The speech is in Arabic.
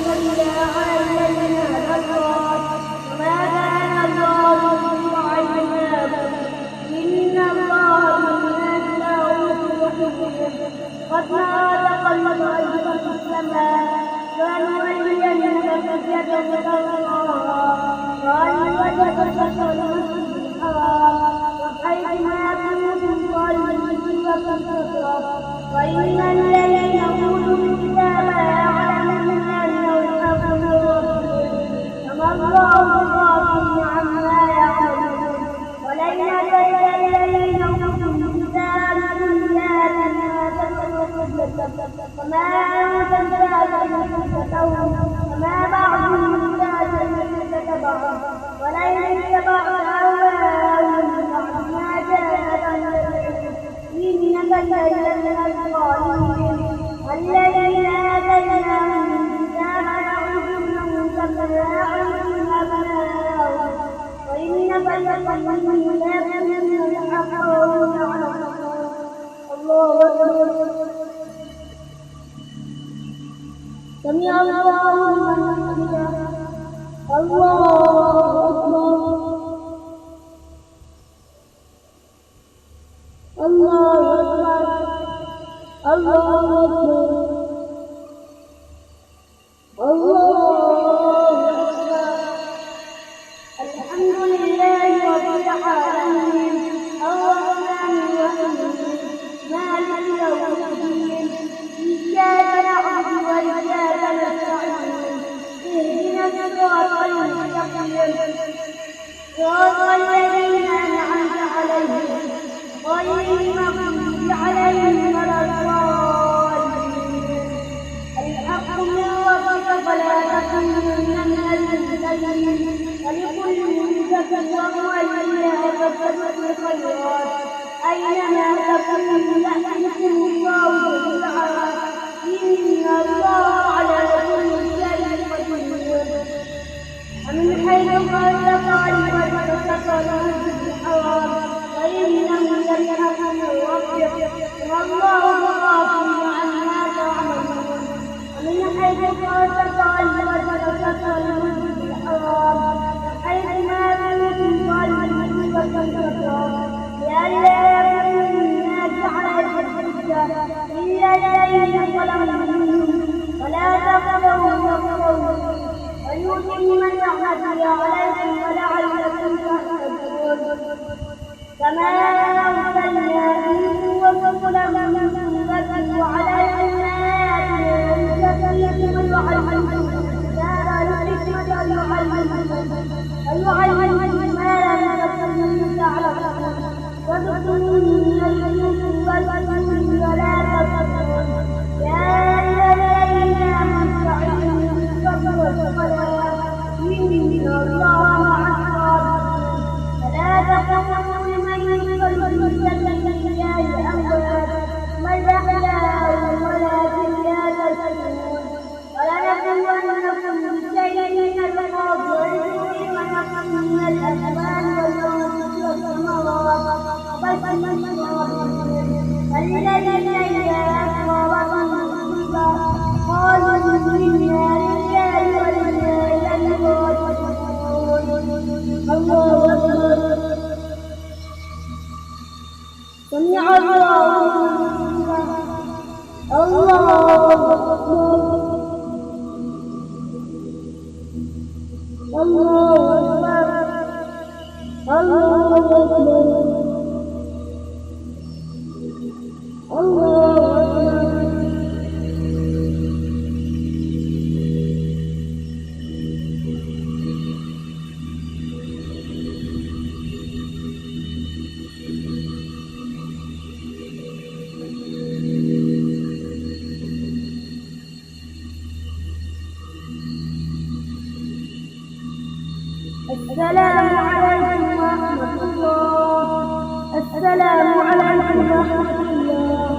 إلا على الذين هدى الله وما كان الله ليضيع إيمانكم إن الله بالناس لرؤوف رحيم قد نرى تقلب وجهك في السماء فلنولينك قبلة ترضاها فولي وجهك شطر المسجد الحرام وحيثما كنتم فولوا وجوهكم وإن الذين أوتوا الكتاب ليعلمون أنه الحق من ربهم وما الله بغافل عما يعملون ولئن أتيت الذين أوتوا الكتاب بآيات ما تتبعوا وما أنت بتابع حجتهم وما بعضهم بتابع حجة بعض ولئن اتبعت أهواءهم بعد ما جاءك من العلم إنك لمن الظالمين الذين آتيناهم الكتاب يعرفونه كما يعرفون أبناءهم وإن فريقا منهم ليكتمون الحق وهم يعلمون الله أكبر سمع الله لمن حمده الله أكبر الله أكبر الله أكبر الله أكبر الحمد لله رب العالمين الرحمن الرحيم مالك يوم الدين إياك نعبد وإياك نستعين اهدنا الصراط المستقيم صراط الذين أنعمت عليهم غير المغضوب عليهم ولا الضالين الحق من ربك فلا تكونن من الممتدين ولكل تكبر وإليها فاستبقوا الخيرات أينما تكونوا يأتيكم الله جميعا إن الله على كل شيء قدير ومن حيث خرجت فولي شطر المسجد الحرام وإنه للحق من ربك والله بغافل عما تعملون ومن حيث خرجت فولي شطر المسجد الحرام وحيثما كنتم فولوا وجوهكم لئلا يكون الناس عليكم حجة إلا الذين ظلموا منهم ولا تخشوهم واخشوني ويتم نعمته عليكم ولعلكم تهتدون كما أرسلنا فيكم رسلا تتلو عليكم آياتنا ويزكيكم ويعلمكم الكتاب والحكمة ويعلمكم ما لم تكونوا تعلمون واذكروني أذكركم واشكروا ولا تكفرون يا أيها الذين آمنوا استعينوا بالصبر والصلاة إن الله مع الصابرين فلا تقولوا لمن يدخل في سبيل الله أموات بل أحياء ولكن لا تشعرون ولنبلونكم بشيء من الخوف والجوع ونقص من الأموال والأنفس والثمرات وبشر الصابرين الذين إذا أصابتهم مصيبة قالوا إنا لله وإنا إليه راجعون الله أكبر سمع الله لمن حمده الله أكبر الله أكبر الله أكبر الله أكبر السلام عليكم ورحمة الله السلام عليكم ورحمة الله